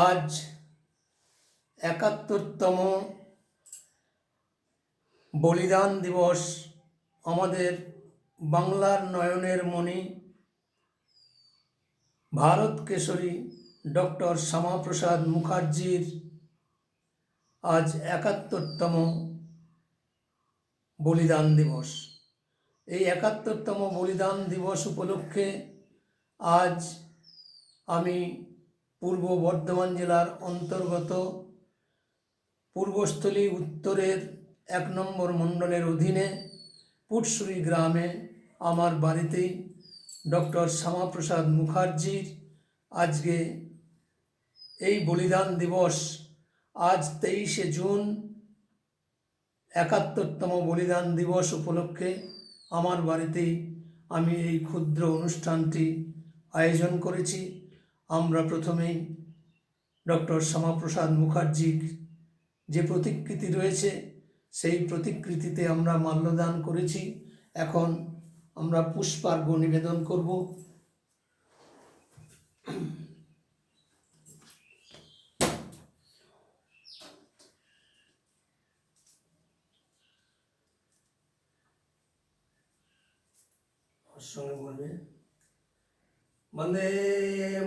आज ৭১তম বলিদান দিবস। আমাদের বাংলার নয়নের মণি ভারত কেশরী ডক্টর শ্যামাপ্রসাদ মুখার্জির আজ ৭১তম বলিদান দিবস। এই ৭১তম বলিদান দিবস উপলক্ষে আজ আমি পূর্ব বর্ধমান জেলার অন্তর্গত পূর্বস্থলী উত্তরের ১ নম্বর মণ্ডলের অধীনে পুটসুরি গ্রামে আমার বাড়িতেই ডক্টর শ্যামাপ্রসাদ মুখার্জির আজকে এই বলিদান দিবস। আজ ২৩শে জুন ৭১তম বলিদান দিবস উপলক্ষে আমার বাড়িতেই আমি এই ক্ষুদ্র অনুষ্ঠানটি আয়োজন করেছি। আমরা প্রথমেই ডক্টর শ্যামাপ্রসাদ মুখার্জির যে প্রতিকৃতি রয়েছে সেই প্রতিকৃতিতে আমরা মাল্যদান করেছি। এখন আমরা পুষ্পার্ঘ্য নিবেদন করব। সঙ্গে বলবে বন্দে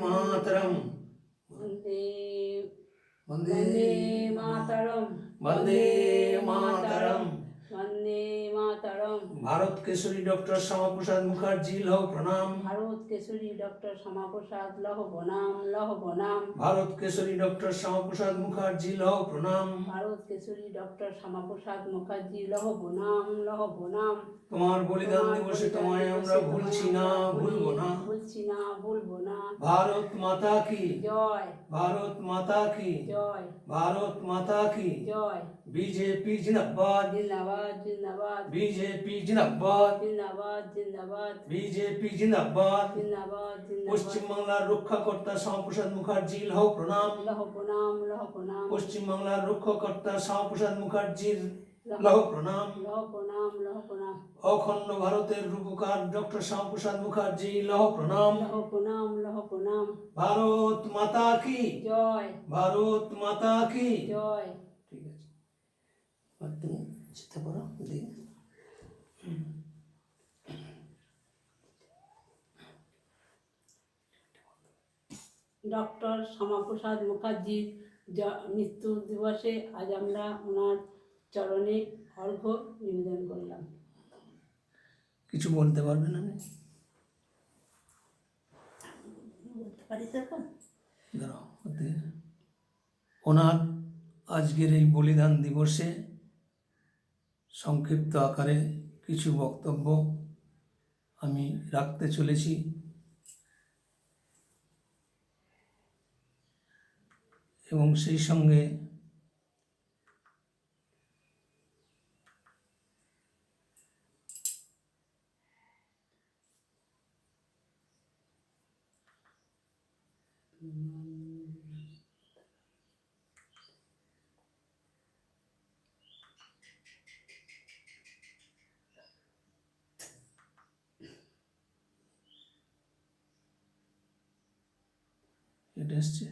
মাতরম, বন্দে বন্দে মাতরম, বন্দে মাতরম, वंदे मातरम। ভারত কেশরী ডক্টর শ্যামাপ্রসাদ মুখার্জি লহ প্রণাম। ভারত কেশরী ডক্টর শ্যামাপ্রসাদ লহ প্রণাম, লহ প্রণাম। ভারত কেশরী ডক্টর শ্যামাপ্রসাদ মুখার্জি লহ প্রণাম। ভারত কেশরী ডক্টর শ্যামাপ্রসাদ মুখার্জি লহ প্রণাম, লহ প্রণাম। তোমার বলিদান দিবসে তোমায় আমরা ভুলছি না, ভুলবো না। ভুলছি না, ভুলবো না। ভারত মাতা কি জয়, ভারত মাতা কি জয়, ভারত মাতা কি জয়। বিজেপি জিন্দাবাদ জিন্দাবাদ, জিন্দাবাদ, বিজেপি জিন্দাবাদ জিন্দাবাদ, জিন্দাবাদ, বিজেপি জিন্দাবাদ। জিন্দাবাদ, জিন্দাবাদ। পশ্চিমবাংলার রক্ষাকর্তা শ্যামাপ্রসাদ মুখার্জি লহ প্রণাম। লহ প্রণাম, লহ প্রণাম, পশ্চিমবাংলার রক্ষাকর্তা শ্যামাপ্রসাদ মুখার্জির লহ প্রণাম। লহ প্রণাম, লহ প্রণাম, অখণ্ড ভারতের রূপকার ডক্টর শ্যামাপ্রসাদ মুখার্জি লহ প্রণাম। লহ প্রণাম, লহ প্রণাম। ভারত মাতা কি জয়, ভারত মাতা কি। জয়। ঠিক আছে, আর তুমি যেতে পারো দিন। ডক্টর শ্যামাপ্রসাদ মুখার্জির মৃত্যু দিবসে আজ আমরা ওনার চরণে অর্ঘ্য নিবেদন করলাম। কিছু বলতে পারবেন না? বলতে পারি সেরকম? দাঁড়াও, ওনার আজকের এই বলিদান দিবসে সংক্ষিপ্ত আকারে কিছু বক্তব্য আমি রাখতে চলেছি। এবং সেই সঙ্গে এটা এসছে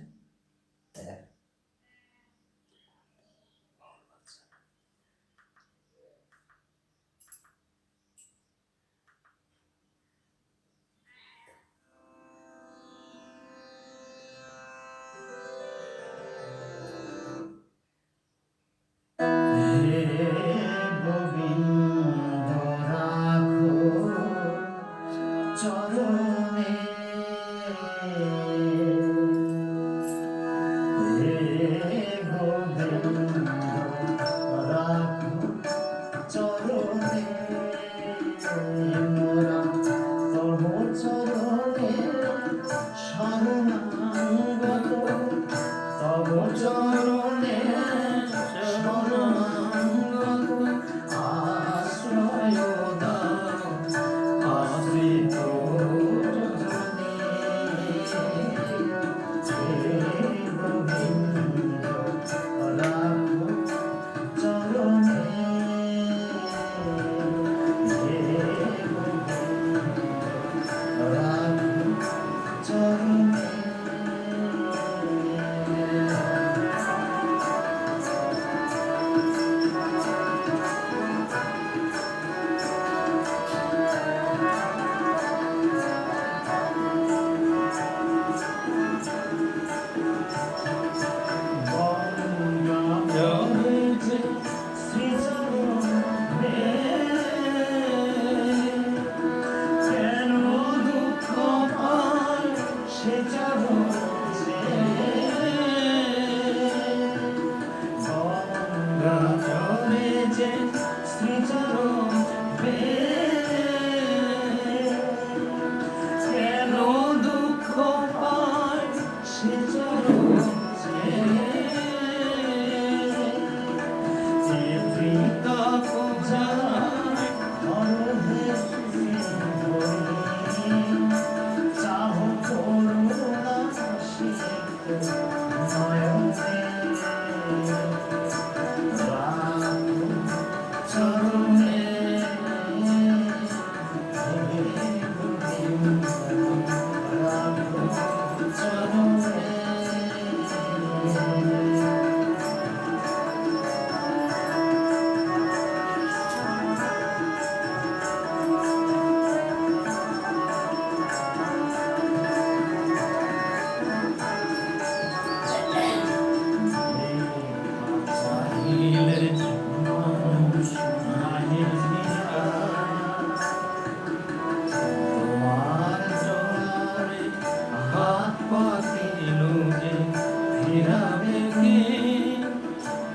কি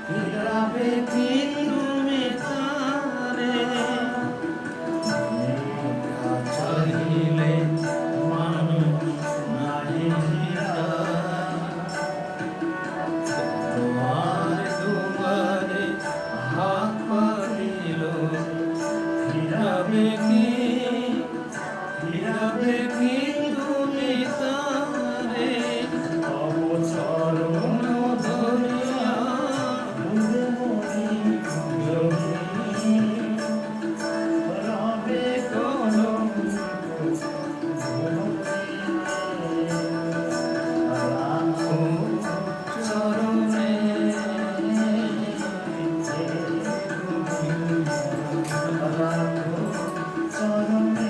ফিরাবে কি তুমি তারে চাইলে মানুষ নাই তোমার দুয়ারে হাত পাতিল ফিরাবে কি তুমি তারে অবচরণ ধরিয়া রবে কলঙ্ক রাখো চরণে রাখো চরণে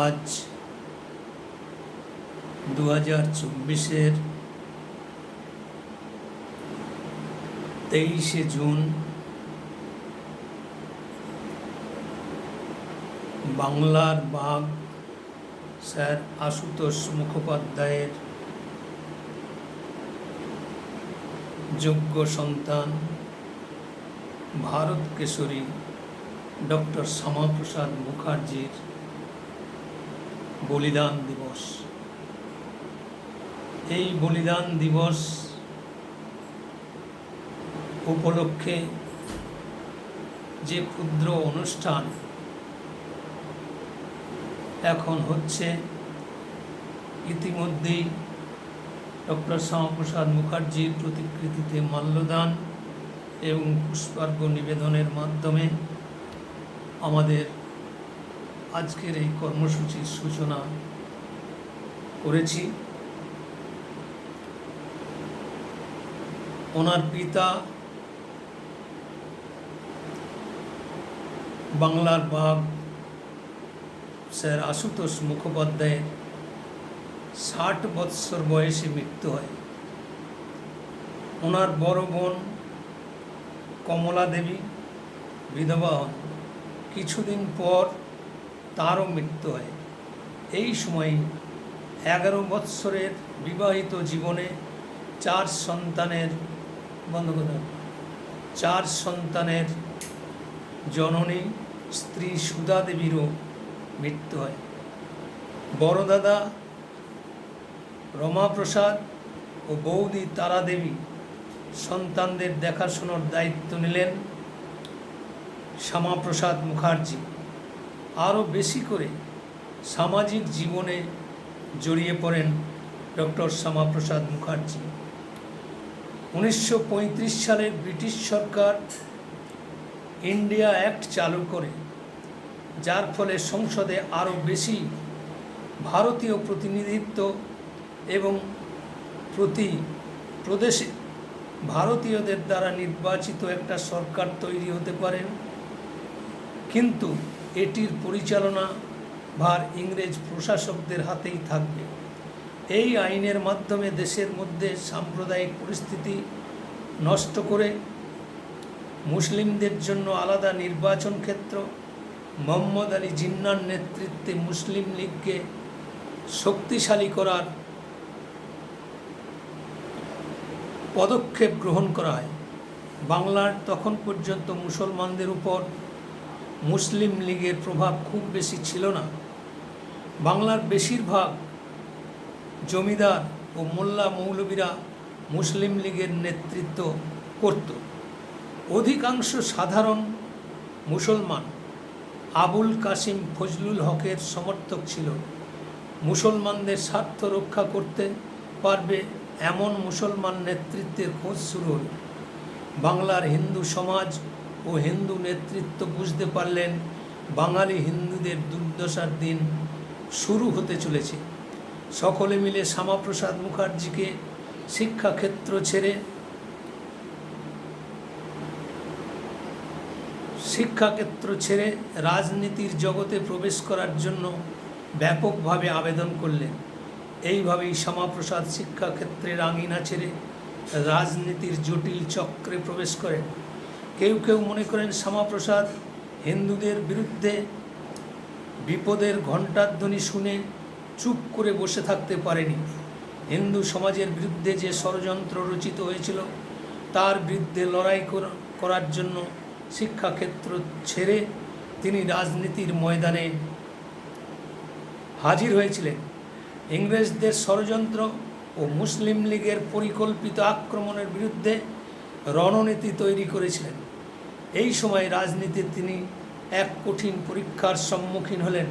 আজ 2024-এর 23শে জুন বাংলার বাঘ স্যার আশুতোষ মুখোপাধ্যায়ের যোগ্য সন্তান ভারত কেশরী ডক্টর শ্যামাপ্রসাদ মুখার্জির বলিদান দিবস। এই বলিদান দিবস উপলক্ষে যে ক্ষুদ্র অনুষ্ঠান এখন হচ্ছে, ইতিমধ্যেই ডক্টর শ্যামাপ্রসাদ মুখার্জির প্রতিকৃতিতে মাল্যদান এবং পুষ্পার্ঘ্য নিবেদনের মাধ্যমে আমাদের আজকের এই কর্মসূচির সূচনা করেছি। ওনার পিতা বাংলার বাঘ স্যার আশুতোষ মুখোপাধ্যায়ের 60 বৎসর বয়সে মৃত্যু হয়। ওনার বড় বোন কমলা দেবী বিধবা হন। কিছুদিন পর তারও মৃত্যু হয়। এই সময় 11 বৎসরের বিবাহিত জীবনে 4 সন্তানের জননী স্ত্রী সুধা দেবীরও মৃত্যু হয়। বড় দাদা রমাপ্রসাদ ও বৌদি তারা দেবী সন্তানদের দেখাশোনার দায়িত্ব নিলেন শ্যামাপ্রসাদ মুখার্জি। আরও বেশি করে সামাজিক জীবনে জড়িয়ে পড়েন ডক্টর শ্যামাপ্রসাদ মুখার্জি। 1935 সালে ব্রিটিশ সরকার ইন্ডিয়া অ্যাক্ট চালু করে, যার ফলে সংসদে আরও বেশি ভারতীয় প্রতিনিধিত্ব এবং প্রতি প্রদেশে ভারতীয়দের দ্বারা নির্বাচিত একটা সরকার তৈরি হতে পারেন। কিন্তু এটির পরিচালনা ভার ইংরেজ প্রশাসকদের হাতেই থাকবে। এই আইনের মাধ্যমে দেশের মধ্যে সাম্প্রদায়িক পরিস্থিতি নষ্ট করে মুসলিমদের জন্য আলাদা নির্বাচন ক্ষেত্র, মোহাম্মদ আলী জিন্নার নেতৃত্বে মুসলিম লীগকে শক্তিশালী করার পদক্ষেপ গ্রহণ করা হয়। বাংলার তখন পর্যন্ত মুসলমানদের উপর মুসলিম লীগের প্রভাব খুব বেশি ছিল না। বাংলার বেশিরভাগ জমিদার ও মোল্লা মৌলবীরা মুসলিম লীগের নেতৃত্ব করত। অধিকাংশ সাধারণ মুসলমান আবুল কাসিম ফজলুল হকের সমর্থক ছিল। মুসলমানদের স্বার্থ রক্ষা করতে পারবে এমন মুসলমান নেতৃত্বের খোঁজ শুরু হল। বাংলার হিন্দু সমাজ ও হিন্দু নেতৃত্ব বুঝতে পারলেন বাঙালি হিন্দুদের দুর্দশার দিন শুরু হতে চলেছে। সকলে মিলে শ্যামাপ্রসাদ মুখার্জিকে শিক্ষাক্ষেত্র ছেড়ে রাজনীতির জগতে প্রবেশ করার জন্য ব্যাপকভাবে আবেদন করলেন। এইভাবেই শ্যামাপ্রসাদ শিক্ষাক্ষেত্রের আঙিনা ছেড়ে রাজনীতির জটিল চক্রে প্রবেশ করেন। কেউ কেউ মনে করেন শ্যামাপ্রসাদ হিন্দুদের বিরুদ্ধে বিপদের ঘণ্টাধ্বনি শুনে চুপ করে বসে থাকতে পারেনি। হিন্দু সমাজের বিরুদ্ধে যে ষড়যন্ত্র রচিত হয়েছিল তার বিরুদ্ধে লড়াই করার জন্য শিক্ষাক্ষেত্র ছেড়ে তিনি রাজনীতির ময়দানে হাজির হয়েছিলেন। ইংরেজদের ষড়যন্ত্র ও মুসলিম লীগের পরিকল্পিত আক্রমণের বিরুদ্ধে রণনীতি তৈরি করেছিলেন। এই সময় রাজনীতির তিনি এক কঠিন পরীক্ষার সম্মুখীন হলেন।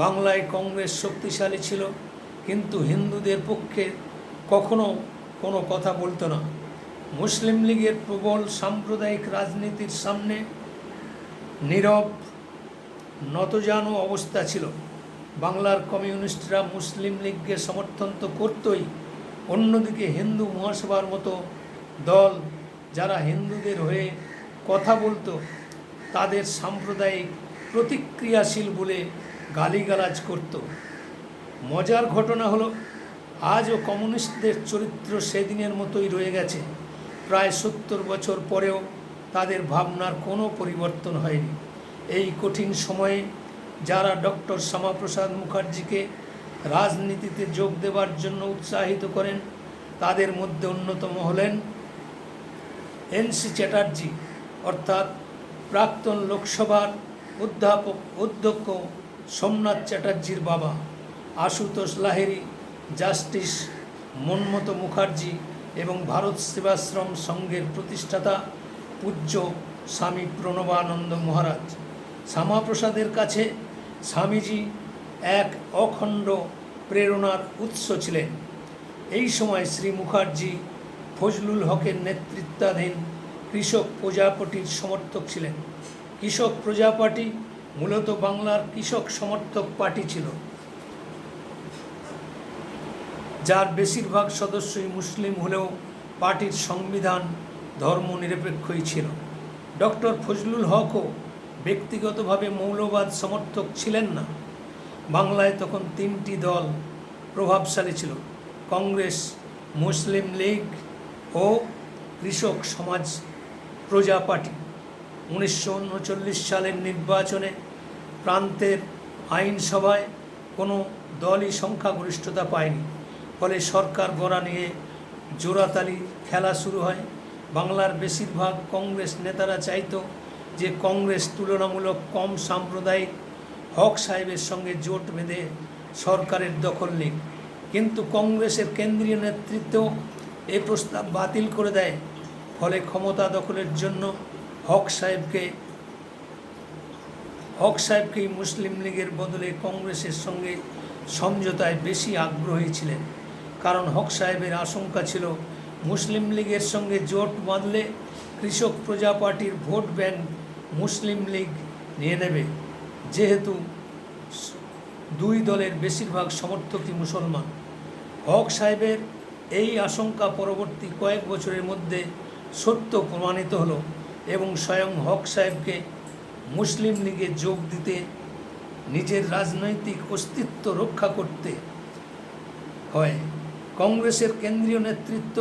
বাংলায় কংগ্রেস শক্তিশালী ছিল, কিন্তু হিন্দুদের পক্ষে কখনো কোনো কথা বলতো না। মুসলিম লীগের প্রবল সাম্প্রদায়িক রাজনীতির সামনে নীরব নতজানু অবস্থা ছিল। বাংলার কমিউনিস্টরা মুসলিম লীগকে সমর্থন তো করতই, অন্যদিকে হিন্দু মহাসভার মতো দল যারা হিন্দুদের হয়ে কথা বলতো তাদের সাম্প্রদায়িক প্রতিক্রিয়াশীল বলে গালিগালাজ করত। মজার ঘটনা হলো আজও কমিউনিস্টদের চরিত্র সেদিনের মতোই রয়ে গেছে। প্রায় 70 বছর পরেও তাদের ভাবনার কোনো পরিবর্তন হয়নি। এই কঠিন সময়ে যারা ডক্টর শ্যামাপ্রসাদ মুখার্জিকে রাজনীতিতে যোগ দেওয়ার জন্য উৎসাহিত করেন তাদের মধ্যে অন্যতম হলেন NC চ্যাটার্জি, অর্থাৎ প্রাক্তন লোকসভার অধ্যক্ষ সোমনাথ চ্যাটার্জির বাবা, আশুতোষ লাহিড়ী, জাস্টিস মনমথ মুখার্জি এবং ভারত সেবাশ্রম সংঘের প্রতিষ্ঠাতা পূজ্য স্বামী প্রণবানন্দ মহারাজ। শ্যামাপ্রসাদের কাছে স্বামীজি এক অখণ্ড প্রেরণার উৎস ছিলেন। এই সময় শ্রী মুখার্জি ফজলুল হকের নেতৃত্বাধীন কৃষক প্রজা পার্টির সমর্থক ছিলেন। কৃষক প্রজা পার্টি মূলত বাংলার কৃষক সমর্থক পার্টি ছিল, যার বেশিরভাগ সদস্যই মুসলিম হলেও পার্টির সংবিধান ধর্মনিরপেক্ষই ছিল। ডক্টর ফজলুল হকও ব্যক্তিগতভাবে মৌলবাদ সমর্থক ছিলেন না। বাংলায় তখন 3টি দল প্রভাবশালী ছিল: কংগ্রেস, মুসলিম লীগ ও কৃষক সমাজ প্রজা পার্টি। 1939 সালের নির্বাচনে প্রান্তের আইনসভায় কোনো দলই সংখ্যাগরিষ্ঠতা পায়নি। ফলে সরকার গড়া নিয়ে জোড়াতালি খেলা শুরু হয়। বাংলার বেশিরভাগ কংগ্রেস নেতারা চাইতো যে কংগ্রেস তুলনামূলক কম সাম্প্রদায়িক হক সাহেবের সঙ্গে জোট বেঁধে সরকারের দখল নিক, কিন্তু কংগ্রেসের কেন্দ্রীয় নেতৃত্ব এ প্রস্তাব বাতিল করে দেয়। ফলে ক্ষমতা দখলের জন্য হক সাহেবকেই মুসলিম লীগের বদলে কংগ্রেসের সঙ্গে সমঝোতায় বেশি আগ্রহী ছিলেন। কারণ হক সাহেবের আশঙ্কা ছিল মুসলিম লীগের সঙ্গে জোট বাঁধলে কৃষক প্রজা পার্টির ভোট ব্যাংক মুসলিম লীগ নিয়ে নেবে, যেহেতু দুই দলের বেশিরভাগ সমর্থকই মুসলমান। হক সাহেবের এই আশঙ্কা পরবর্তী কয়েক বছরের মধ্যে সত্য প্রমাণিত হলো এবং স্বয়ং হক সাহেবকে মুসলিম লীগে যোগ দিতে নিজের রাজনৈতিক অস্তিত্ব রক্ষা করতে হয়। কংগ্রেসের কেন্দ্রীয় নেতৃত্ব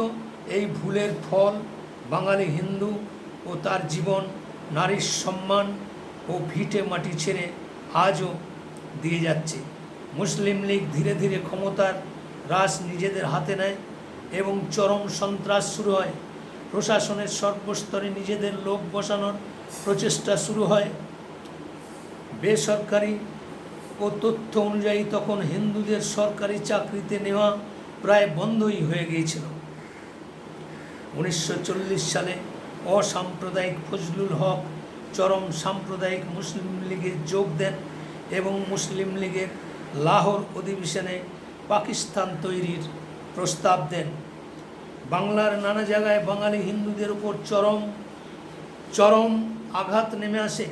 এই ভুলের ফল বাঙালি হিন্দু ও তার জীবন, নারীর সম্মান ও ভিটে মাটি ছেড়ে আজও দিয়ে যাচ্ছে। মুসলিম লীগ ধীরে ধীরে ক্ষমতার রাশ নিজেদের হাতে নেয় এবং চরম সন্ত্রাস শুরু হয়। প্রশাসনের সর্বস্তরে নিজেদের লোক বসানোর প্রচেষ্টা শুরু হয়। বেসরকারি ও তথ্য অনুযায়ী তখন হিন্দুদের সরকারি চাকরিতে নেওয়া প্রায় বন্ধই হয়ে গিয়েছিল। 1940 সালে অসাম্প্রদায়িক ফজলুল হক চরম সাম্প্রদায়িক মুসলিম লীগে যোগ দেন এবং মুসলিম লীগের লাহোর অধিবেশনে পাকিস্তান তৈরির প্রস্তাব দেন। বাংলার নানা জায়গায় বাঙালি হিন্দুদের উপর চরম আঘাত নেমে আসে।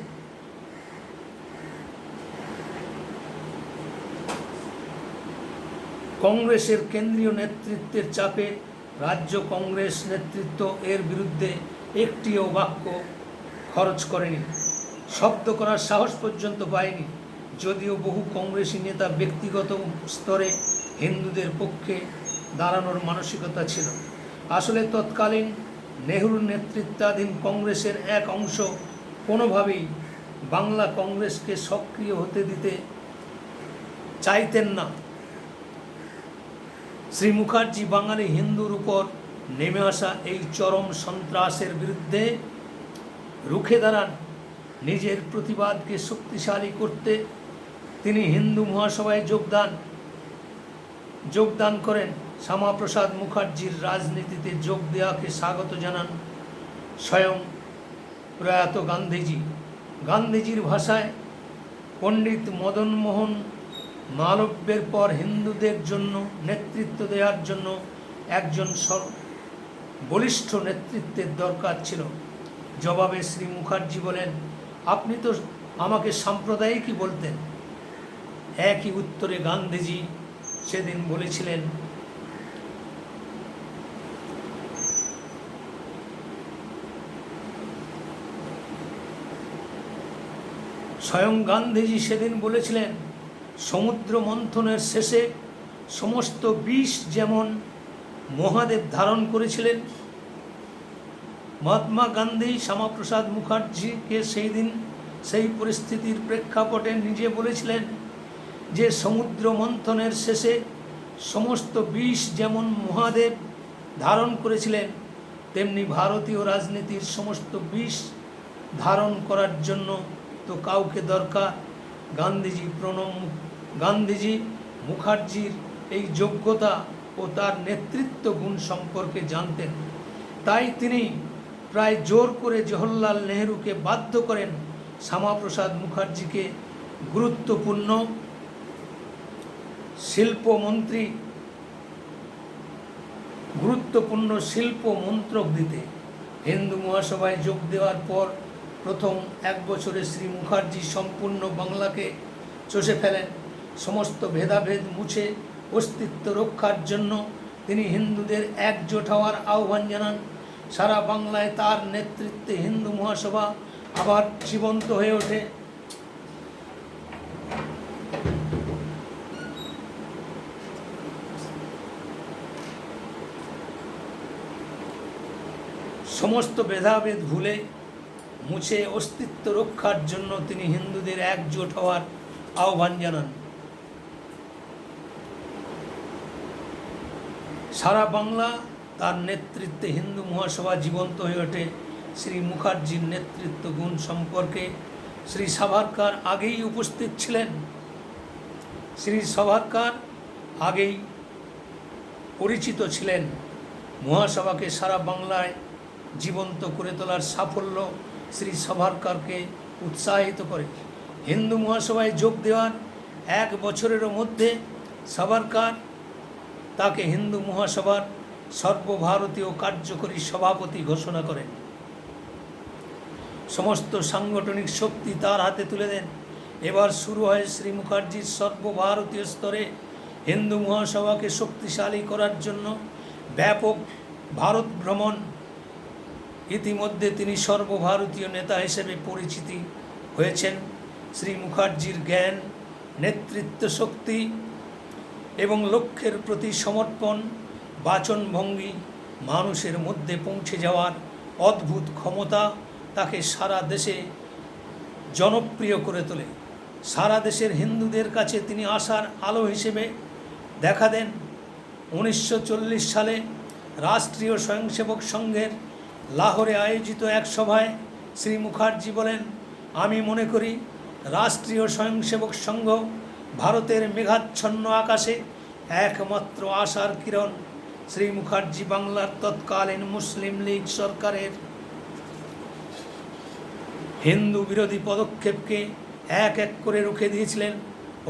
কংগ্রেসের কেন্দ্রীয় নেতৃত্বের চাপে রাজ্য কংগ্রেস নেতৃত্ব এর বিরুদ্ধে একটিও বাক্য খরচ করেনি, শব্দ করার সাহস পর্যন্ত পায়নি। যদিও বহু কংগ্রেসী নেতা ব্যক্তিগত স্তরে হিন্দুদের পক্ষে দাঁড়ানোর মানসিকতা ছিল, আসলে তৎকালীন নেহরুর নেতৃত্বাধীন কংগ্রেসের এক অংশ কোনোভাবেই বাংলা কংগ্রেসকে সক্রিয় হতে দিতে চাইতেন না। শ্রী মুখার্জি বাঙালি হিন্দুর উপর নেমে আসা এই চরম সন্ত্রাসের বিরুদ্ধে রুখে দাঁড়ান। নিজের প্রতিবাদকে শক্তিশালী করতে তিনি হিন্দু মহাসভায় যোগদান করেন। শ্যামাপ্রসাদ মুখার্জির রাজনীতিতে যোগ দেওয়াকে স্বাগত জানান স্বয়ং প্রয়াত গান্ধীজি। গান্ধীজির ভাষায় পণ্ডিত মদন মোহন মালব্যের পর হিন্দুদের জন্য নেতৃত্ব দেওয়ার জন্য একজন বলিষ্ঠ নেতৃত্বের দরকার ছিল। জবাবে শ্রী মুখার্জি বলেন, আপনি তো আমাকে সাম্প্রদায়িকই বলতেন। একই উত্তরে গান্ধীজি সেদিন বলেছিলেন, স্বয়ং গান্ধীজি সেদিন বলেছিলেন, সমুদ্র মন্থনের শেষে সমস্ত বিষ যেমন মহাদেব ধারণ করেছিলেন। মহাত্মা গান্ধী শ্যামাপ্রসাদ মুখার্জিকে সেই দিন সেই পরিস্থিতির প্রেক্ষাপটে নিজে বলেছিলেন যে সমুদ্র মন্থনের শেষে সমস্ত বিষ যেমন মহাদেব ধারণ করেছিলেন, তেমনি ভারতীয় রাজনীতির সমস্ত বিষ ধারণ করার জন্য তো কাউকে দরকার। গান্ধীজি মুখার্জির এই যোগ্যতা ও তার নেতৃত্ব গুণ সম্পর্কে জানতেন। তাই তিনি প্রায় জোর করে জওহরলাল নেহরুকে বাধ্য করেন শ্যামাপ্রসাদ মুখার্জিকে গুরুত্বপূর্ণ শিল্প মন্ত্রক দিতে। হিন্দু মহাসভায় যোগ দেওয়ার পর প্রথম এক বছরে শ্রী মুখার্জি সম্পূর্ণ বাংলাকে চষে ফেলেন। সমস্ত ভেদাভেদ মুছে অস্তিত্ব রক্ষার জন্য তিনি হিন্দুদের একজোট হওয়ার আহ্বান জানান। সারা বাংলায় তার নেতৃত্বে হিন্দু মহাসভা আবার জীবন্ত হয়ে ওঠে। সমস্ত ভেদাভেদ ভুলে মুছে অস্তিত্ব রক্ষার জন্য তিনি হিন্দুদের একজোট হওয়ার আহ্বান জানান। সারা বাংলা তার নেতৃত্বে হিন্দু মহাসভা জীবন্ত হয়ে ওঠে। শ্রী মুখার্জির নেতৃত্ব গুণ সম্পর্কে শ্রী সাভারকর আগেই উপস্থিত ছিলেন। শ্রী সাভারকর আগেই পরিচিত ছিলেন। মহাসভাকে সারা বাংলায় জীবন্ত করে তোলার সাফল্য শ্রী সাভারকরকে উৎসাহিত করে। হিন্দু মহাসভায় যোগ দেওয়ার এক বছরেরও মধ্যে সাভারকর তাকে হিন্দু মহাসভার সর্বভারতীয় কার্যকরী সভাপতি ঘোষণা করেন। সমস্ত সাংগঠনিক শক্তি তার হাতে তুলে দেন। এবার শুরু হয় শ্রী মুখার্জির সর্বভারতীয় স্তরে হিন্দু মহাসভাকে শক্তিশালী করার জন্য ব্যাপক ভারত ভ্রমণ। ইতিমধ্যে তিনি সর্বভারতীয় নেতা হিসেবে পরিচিতি হয়েছেন। শ্রী মুখার্জির জ্ঞান, নেতৃত্ব শক্তি এবং লক্ষ্যের প্রতি সমর্পণ, বাচনভঙ্গি, মানুষের মধ্যে পৌঁছে যাওয়ার অদ্ভুত ক্ষমতা তাকে সারা দেশে জনপ্রিয় করে তোলে। সারা দেশের হিন্দুদের কাছে তিনি আশার আলো হিসেবে দেখা দেন। 1940 সালে রাষ্ট্রীয় স্বয়ংসেবক সংঘের লাহোরে আয়োজিত এক সভায় শ্রী মুখার্জি বলেন, আমি মনে করি রাষ্ট্রীয় স্বয়ংসেবক সংঘ ভারতের মেঘাচ্ছন্ন আকাশে একমাত্র আশার কিরণ শ্রী মুখার্জি বাংলার তৎকালীন মুসলিম লীগ সরকারের হিন্দু বিরোধী পদক্ষেপকে এক এক করে রুখে দিয়েছিলেন।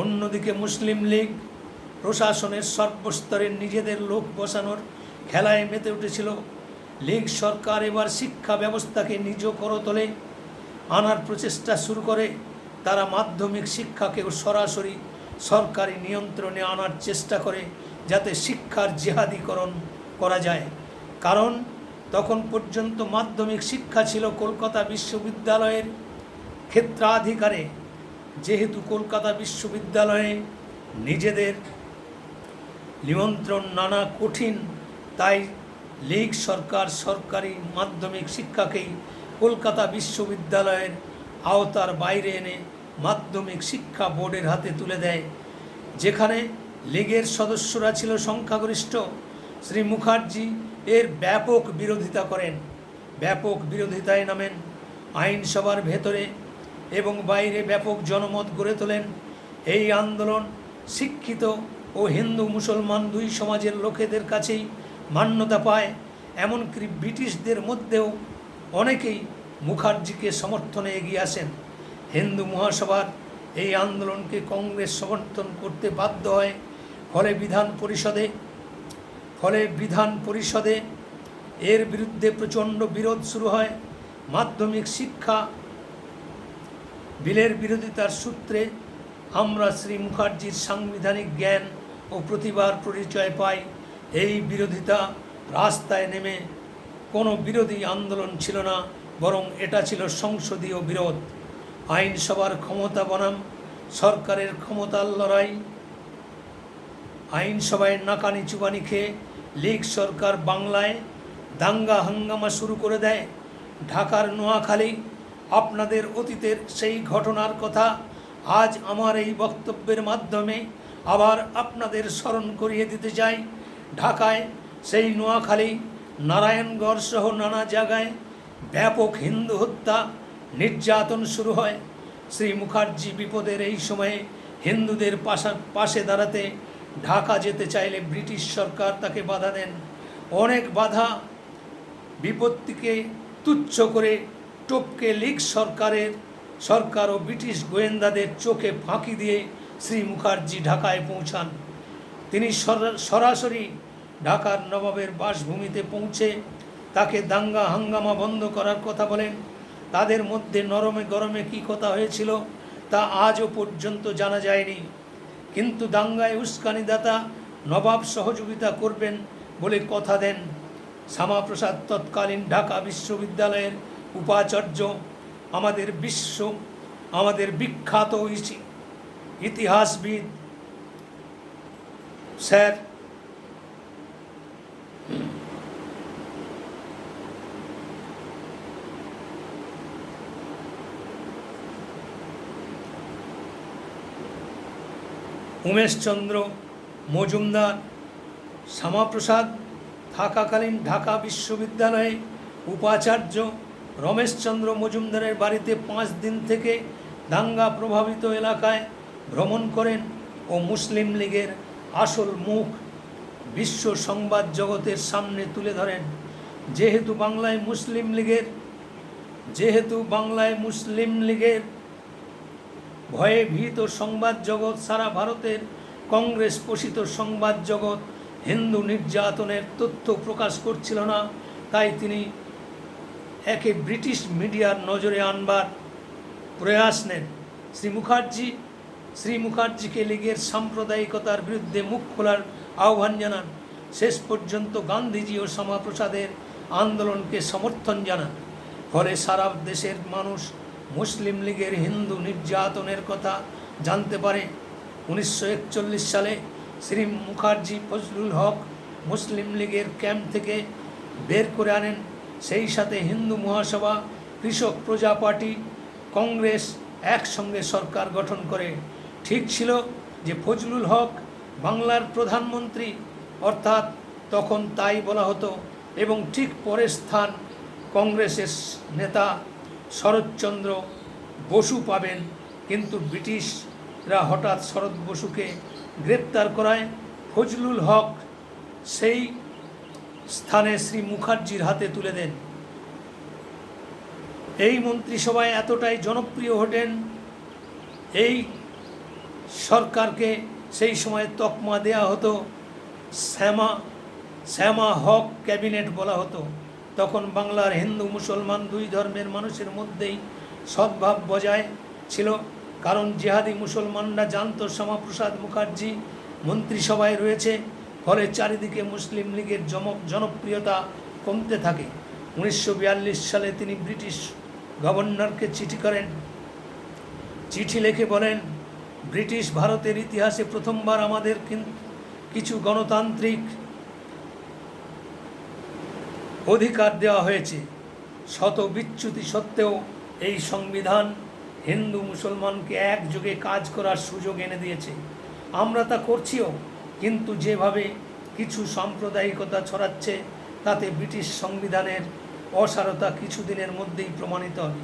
অন্যদিকে মুসলিম লীগ প্রশাসনের সর্বস্তরে নিজেদের লোক বসানোর খেলায় মেতে উঠেছিল। লীগ সরকার এবার শিক্ষা ব্যবস্থাকে নিজ করতলে আনার প্রচেষ্টা শুরু করে। তারা মাধ্যমিক শিক্ষাকেও সরাসরি সরকারি নিয়ন্ত্রণে আনার চেষ্টা করে, যাতে শিক্ষার জিহাদিকরণ করা যায়। কারণ তখন পর্যন্ত মাধ্যমিক শিক্ষা ছিল কলকাতা বিশ্ববিদ্যালয়ের ক্ষেত্রাধিকারে। যেহেতু কলকাতা বিশ্ববিদ্যালয়ে নিজেদের নিমন্ত্রণ নানা কঠিন, তাই লীগ সরকার সরকারি মাধ্যমিক শিক্ষাকেই কলকাতা বিশ্ববিদ্যালয়ের আওতার বাইরে এনে মাধ্যমিক শিক্ষা বোর্ডের হাতে তুলে দেয়, যেখানে লীগের সদস্যরা ছিল সংখ্যাগরিষ্ঠ। শ্রী মুখার্জি এর ব্যাপক বিরোধিতা করেন, ব্যাপক বিরোধিতায় নামেন। আইনসভার ভেতরে এবং বাইরে ব্যাপক জনমত গড়ে তোলেন। এই আন্দোলন শিক্ষিত ও হিন্দু মুসলমান দুই সমাজের লোকেদের কাছেই মান্যতা পায়। এমনকি ব্রিটিশদের মধ্যেও অনেকেই মুখার্জিকে সমর্থনে এগিয়ে আসেন। হিন্দু মহাসভার এই আন্দোলনকে কংগ্রেস সমর্থন করতে বাধ্য হয়। ফলে বিধান পরিষদে এর বিরুদ্ধে প্রচণ্ড বিরোধ শুরু হয়। মাধ্যমিক শিক্ষা বিলের বিরোধিতার সূত্রে আমরা শ্রী মুখার্জির সাংবিধানিক জ্ঞান ও প্রতিভার পরিচয় পাই। এই বিরোধিতা রাস্তায় নেমে কোনো বিরোধী আন্দোলন ছিল না, বরং এটা ছিল সংসদীয় বিরোধ। আইনসভার ক্ষমতা বনাম সরকারের ক্ষমতার লড়াই। আইনসভায় নাকানি চুবানি খেয়ে লীগ সরকার বাংলায় দাঙ্গা হাঙ্গামা শুরু করে দেয়। ঢাকার নোয়াখালী আপনাদের অতীতের সেই ঘটনার কথা আজ আমার এই বক্তব্যের মাধ্যমে আবার আপনাদের স্মরণ করিয়ে দিতে চাই। ঢাকায় সেই নোয়াখালী, নারায়ণগড় সহ নানা জায়গায় ব্যাপক হিন্দু হত্যা, নির্যাতন শুরু হয়। শ্রী মুখার্জি বিপদের এই সময়ে হিন্দুদের পাশে দাঁড়াতে ঢাকা যেতে চাইলে ব্রিটিশ সরকার তাকে বাধা দেন। অনেক বাধা বিপত্তিকে তুচ্ছ করে টপকে লীগ সরকার ও ব্রিটিশ গোয়েন্দাদের চোখে ফাঁকি দিয়ে শ্রী মুখার্জি ঢাকায় পৌঁছান। তিনি সরাসরি ঢাকার নবাবের বাসভূমিতে পৌঁছে তাকে দাঙ্গা হাঙ্গামা বন্ধ করার কথা বলেন। তাদের মধ্যে নরমে গরমে কী কথা হয়েছিল তা আজও পর্যন্ত জানা যায়নি। কিন্তু দাঙ্গায় উস্কানিদাতা নবাব সহযোগিতা করবেন বলে কথা দেন। শ্যামাপ্রসাদ তৎকালীন ঢাকা বিশ্ববিদ্যালয়ের উপাচার্য, আমাদের বিখ্যাত ইতিহাসবিদ স্যার উমেশচন্দ্র মজুমদার। শ্যামাপ্রসাদ থাকাকালীন ঢাকা বিশ্ববিদ্যালয়ে উপাচার্য রমেশচন্দ্র মজুমদারের বাড়িতে 5 দিন থেকে দাঙ্গা প্রভাবিত এলাকায় ভ্রমণ করেন ও মুসলিম লীগের আসল মুখ বিশ্ব সংবাদ জগতের সামনে তুলে ধরেন। যেহেতু বাংলায় মুসলিম লীগের ভয়ে ভীত সংবাদ জগৎ, সারা ভারতের কংগ্রেস পোষিত সংবাদ জগৎ হিন্দু নির্যাতনের তথ্য প্রকাশ করছিল না, তাই তিনি একে ব্রিটিশ মিডিয়ার নজরে আনবার প্রয়াস নেন। শ্রী মুখার্জিকে লীগের সাম্প্রদায়িকতার বিরুদ্ধে মুখ খোলার আহ্বান জানান। শেষ পর্যন্ত গান্ধীজি ও শ্যামাপ্রসাদের আন্দোলনকে সমর্থন জানান। ফলে সারা দেশের মানুষ মুসলিম লীগের হিন্দু নির্যাতনের কথা জানতে পারে। 1941 সালে শ্রী মুখার্জি ফজলুল হক মুসলিম লীগের ক্যাম্প থেকে বের করে আনেন। সেই সাথে হিন্দু মহাসভা, কৃষক প্রজা পার্টি, কংগ্রেস একসঙ্গে সরকার গঠন করে। ঠিক ছিল যে ফজলুল হক বাংলার প্রধানমন্ত্রী, অর্থাৎ তখন তাই বলা হতো, এবং ঠিক পরের স্থান কংগ্রেসের নেতা শরৎচন্দ্র বসু পাবেন। কিন্তু ব্রিটিশরা হঠাৎ শরৎ বসুকে গ্রেপ্তার করায় ফজলুল হক সেই স্থানে শ্রী মুখার্জির হাতে তুলে দেন। এই মন্ত্রিসভায় এতটাই জনপ্রিয় হতেন, এই সরকারকে সেই সময় তকমা দেয়া হতো শ্যামা হক ক্যাবিনেট বলা হতো। তখন বাংলার হিন্দু মুসলমান দুই ধর্মের মানুষের মধ্যেই সদ্ভাব বজায় ছিল, কারণ জিহাদি মুসলমানরা জানত শ্যামাপ্রসাদ মুখার্জি মন্ত্রিসভায় রয়েছে। ফলে চারিদিকে মুসলিম লীগের জনপ্রিয়তা কমতে থাকে। 1942 সালে তিনি ব্রিটিশ গভর্নরকে চিঠি করেন। চিঠি লিখে বলেন, ব্রিটিশ ভারতের ইতিহাসে প্রথমবার আমাদের কিছু গণতান্ত্রিক অধিকার দেওয়া হয়েছে। শত বিচ্যুতি সত্ত্বেও এই সংবিধান হিন্দু মুসলমানকে একযোগে কাজ করার সুযোগ এনে দিয়েছে। আমরা তা করছিও, কিন্তু যেভাবে কিছু সাম্প্রদায়িকতা ছড়াচ্ছে তাতে ব্রিটিশ সংবিধানের অসারতা কিছুদিনের মধ্যেই প্রমাণিত হবে।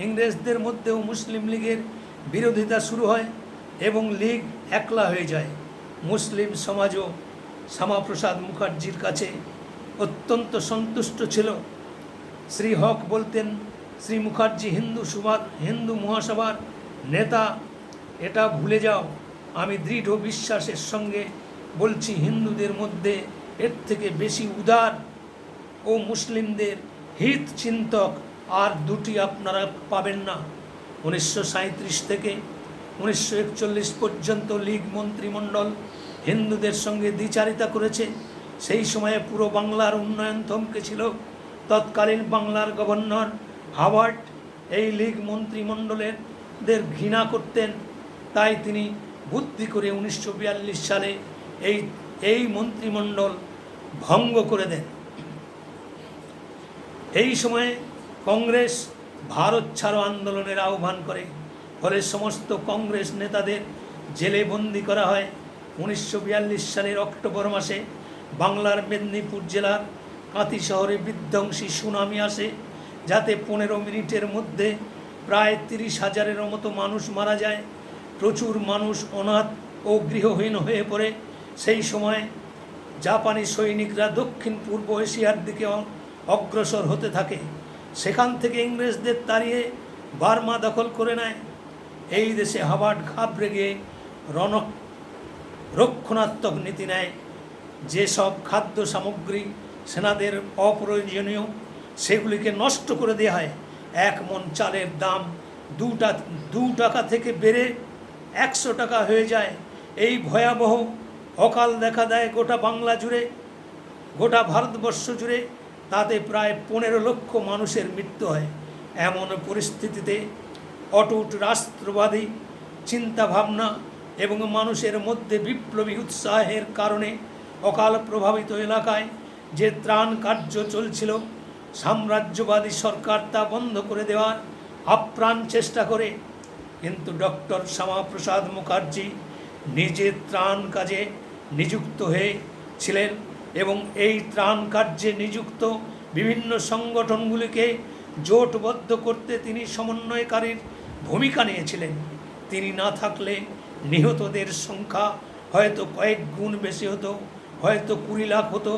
ইংরেজদের মধ্যেও মুসলিম লীগের বিরোধিতা শুরু হয় এবং লীগ একলা হয়ে যায়। মুসলিম সমাজও শ্যামাপ্রসাদ মুখার্জির কাছে অত্যন্ত সন্তুষ্ট ছিল। শ্রী হক বলতেন, শ্রী মুখার্জি হিন্দু মহাসভার নেতা, এটা ভুলে যাও। আমি দৃঢ় বিশ্বাসের সঙ্গে বলছি, হিন্দুদের মধ্যে এর থেকে বেশি উদার ও মুসলিমদের হিত চিন্তক আর দুটি আপনারা পাবেন না। 1937 থেকে 1941 পর্যন্ত লীগ মন্ত্রিমণ্ডল হিন্দুদের সঙ্গে দ্বিচারিতা করেছে। সেই সময়ে পুরো বাংলার উন্নয়ন থমকে ছিল। তৎকালীন বাংলার গভর্নর হাওয়ার্ড এই লীগ মন্ত্রিমণ্ডলের ঘৃণা করতেন। তাই তিনি বুদ্ধি করে 1942 সালে এই মন্ত্রিমণ্ডল ভঙ্গ করে দেন। এই সময়ে কংগ্রেস ভারত ছাড়ো আন্দোলনের আহ্বান করে। ফলে সমস্ত কংগ্রেস নেতাদের জেলে বন্দি করা হয়। 1942 সালের অক্টোবর মাসে বাংলার মেদিনীপুর জেলার কাঁথি শহরে বিধ্বংসী সুনামি আসে, যাতে 15 মিনিটের মধ্যে প্রায় 30,000-এর মতো মানুষ মারা যায়। প্রচুর মানুষ অনাথ ও গৃহহীন হয়ে পড়ে। সেই সময় জাপানি সৈনিকরা দক্ষিণ পূর্ব এশিয়ার দিকে অগ্রসর হতে থাকে। সেখান থেকে ইংরেজদের তাড়িয়ে বার্মা দখল করে নেয়। এই দেশে হাওয়ার্ড ঘাবড়ে গিয়ে রক্ষণাত্মক নীতি নেয়। যেসব খাদ্য সামগ্রী সেনাদের অপ্রয়োজনীয় সেগুলিকে নষ্ট করে দেওয়া হয়। 1 মণ চালের দাম 2 টাকা থেকে বেড়ে 100 টাকা হয়ে যায়। এই ভয়াবহ অকাল দেখা দেয় গোটা বাংলা জুড়ে, গোটা ভারতবর্ষ জুড়ে। তাতে প্রায় 15 লক্ষ মানুষের মৃত্যু হয়। এমন পরিস্থিতিতে অটুট রাষ্ট্রবাদী চিন্তাভাবনা এবং মানুষের মধ্যে বিপ্লবী উৎসাহের কারণে অকাল প্রভাবিত এলাকায় যে ত্রাণ কার্য চলছিল, সাম্রাজ্যবাদী সরকার তা বন্ধ করে দেওয়ার আপ্রাণ চেষ্টা করে। কিন্তু ডক্টর শ্যামাপ্রসাদ মুখার্জি নিজে ত্রাণ কাজে নিযুক্ত হয়েছিলেন এবং এই ত্রাণ কার্যে নিযুক্ত বিভিন্ন সংগঠনগুলিকে জোটবদ্ধ করতে তিনি সমন্বয়কারীর ভূমিকা নিয়েছিলেন। তিনি না থাকলে নিহতদের সংখ্যা হয়তো কয়েক গুণ বেশি হতো, হয়তো 20 লাখ হতো,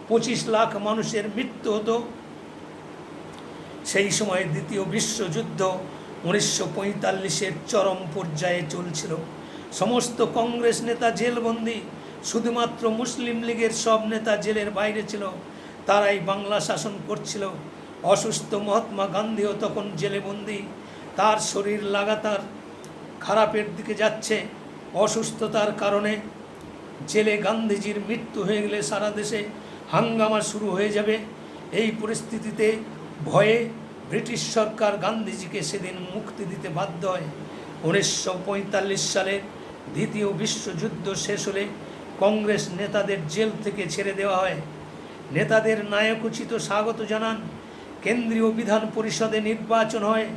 25 লাখ মানুষের মৃত্যু হতো। সেই সময় দ্বিতীয় বিশ্বযুদ্ধ 1945-এর চরম পর্যায়ে চলছিল। সমস্ত কংগ্রেস নেতা জেলবন্দি, শুধুমাত্র মুসলিম লীগের সব নেতা জেলের বাইরে ছিল। তারাই বাংলা শাসন করছিল। অসুস্থ মহাত্মা গান্ধীও তখন জেলে বন্দি। তার শরীর লাগাতার খারাপের দিকে যাচ্ছে। অসুস্থতার কারণে জেলে গান্ধীজির মৃত্যু হয়ে গেলে সারা দেশে হাঙ্গামা শুরু হয়ে যাবে। এই পরিস্থিতিতে ভয়ে ব্রিটিশ সরকার গান্ধীজিকে সেদিন মুক্তি দিতে বাধ্য হয়। 1945 সালে দ্বিতীয় বিশ্বযুদ্ধ শেষ হলে কংগ্রেস নেতাদের জেল থেকে ছেড়ে দেওয়া হয়। নেতাদের নায়কোচিত স্বাগত জানান। কেন্দ্রীয় বিধান পরিষদে নির্বাচন হয়।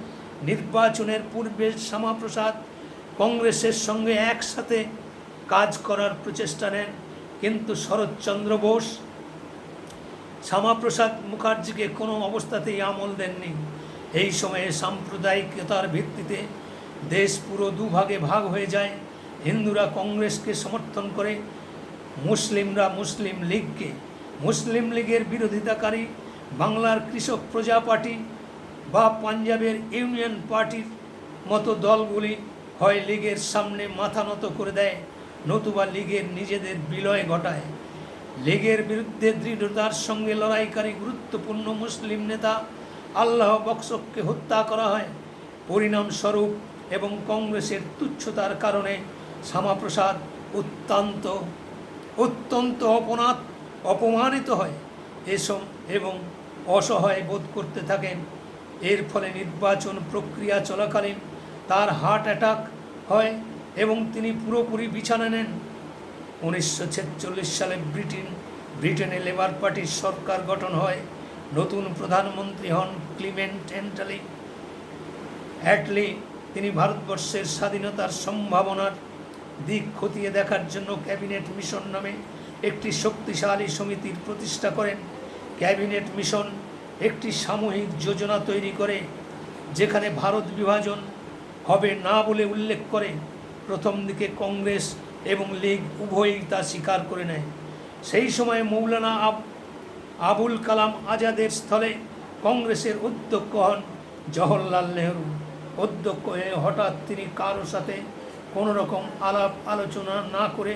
নির্বাচনের পূর্বে শ্যামাপ্রসাদ কংগ্রেসের সঙ্গে একসাথে কাজ করার প্রচেষ্টা নেন, কিন্তু শরৎচন্দ্র বোস শ্যামাপ্রসাদ মুখার্জিকে কোনো অবস্থাতেই আমল দেননি। এই সময়ে সাম্প্রদায়িকতার ভিত্তিতে দেশ পুরো দুভাগে ভাগ হয়ে যায়। হিন্দুরা কংগ্রেসকে সমর্থন করে, মুসলিমরা মুসলিম লীগকে। মুসলিম লীগের বিরোধিতাকারী বাংলার কৃষক প্রজা পার্টি বা পাঞ্জাবের ইউনিয়ন পার্টির মতো দলগুলি হয় লীগের সামনে মাথা নত করে দেয়, নতুবা লীগের নিজেদের বিলয় ঘটায়। লীগের বিরুদ্ধে দৃঢ়তার সঙ্গে লড়াইকারী গুরুত্বপূর্ণ মুসলিম নেতা আল্লাহ বক্সককে হত্যা করা হয়। পরিণামস্বরূপ এবং কংগ্রেসের তুচ্ছতার কারণে শ্যামাপ্রসাদ অত্যন্ত অপমানিত হয় এবং অসহায় বোধ করতে থাকেন। এর ফলে নির্বাচন প্রক্রিয়া চলাকালীন তার হার্ট অ্যাটাক হয় এবং তিনি পুরোপুরি বিছানা নেন। 1946 সালে ব্রিটেনে লেবার পার্টির সরকার গঠন হয়। নতুন প্রধানমন্ত্রী হন ক্লিমেন্ট অ্যাটলি। তিনি ভারতবর্ষের স্বাধীনতার সম্ভাবনার দিক খতিয়ে দেখার জন্য ক্যাবিনেট মিশন নামে একটি শক্তিশালী সমিতির প্রতিষ্ঠা করেন। ক্যাবিনেট মিশন একটি সামূহিক যোজনা তৈরি করে যেখানে ভারত বিভাজন হবে না বলে উল্লেখ করে। প্রথম দিকে কংগ্রেস এবং লীগ উভয়ই তা স্বীকার করে নেয়। সেই সময় মৌলানা আবুল কালাম আজাদের স্থলে কংগ্রেসের অধ্যক্ষ হন জওহরলাল নেহরু। অধ্যক্ষ হয়ে হঠাৎ তিনি কারো সাথে কোনো রকম আলাপ আলোচনা না করে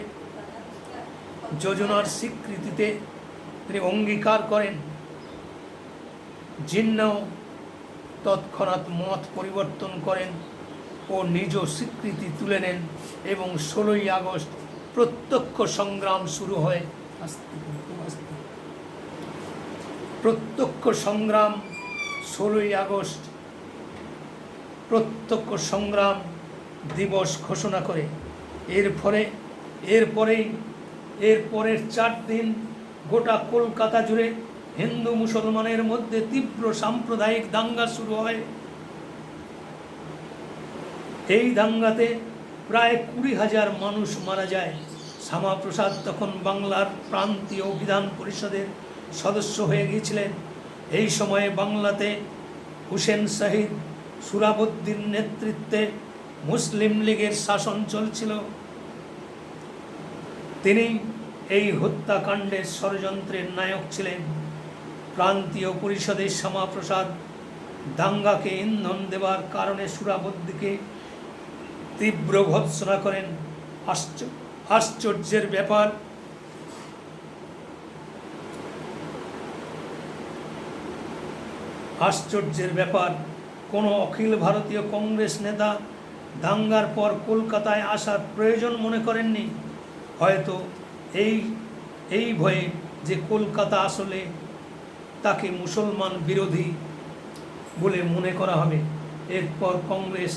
যোজনার স্বীকৃতিতে তিনি অঙ্গীকার করেন। জিন্নাও তৎক্ষণাৎ মত পরিবর্তন করেন ও নিজ স্বীকৃতি তুলে নেন এবং 16ই আগস্ট প্রত্যক্ষ সংগ্রাম শুরু হয়। প্রত্যক্ষ সংগ্রাম 16ই আগস্ট প্রত্যক্ষ সংগ্রাম দিবস ঘোষণা করে। এরপরের 4 দিন গোটা কলকাতা জুড়ে হিন্দু মুসলমানের মধ্যে তীব্র সাম্প্রদায়িক দাঙ্গা শুরু হয়। এই দাঙ্গাতে প্রায় 20,000 মানুষ মারা যায়। শ্যামাপ্রসাদ তখন বাংলার প্রান্তীয় বিধান পরিষদের সদস্য হয়ে গিয়েছিলেন। এই সময়ে বাংলাতে হুসেন শহীদ সুরাবুদ্দিন নেতৃত্বে মুসলিম লীগের শাসন চলছিল। তিনি এই হত্যাকাণ্ডের ষড়যন্ত্রের নায়ক ছিলেন। প্রান্তীয় পরিষদে শ্যামাপ্রসাদ দাঙ্গাকে ইন্ধন দেওয়ার কারণে সুরাবুদ্দিকে তীব্র ভর্ৎসনা করেন। আশ্চর্যের ব্যাপার কোনো অখিল ভারতীয় কংগ্রেস নেতা দাঙ্গার পর কলকাতায় আসার প্রয়োজন মনে করেননি। হয়তো এই ভয়ে যে কলকাতা আসলে তাকে মুসলমান বিরোধী বলে মনে করা হবে। এরপর কংগ্রেস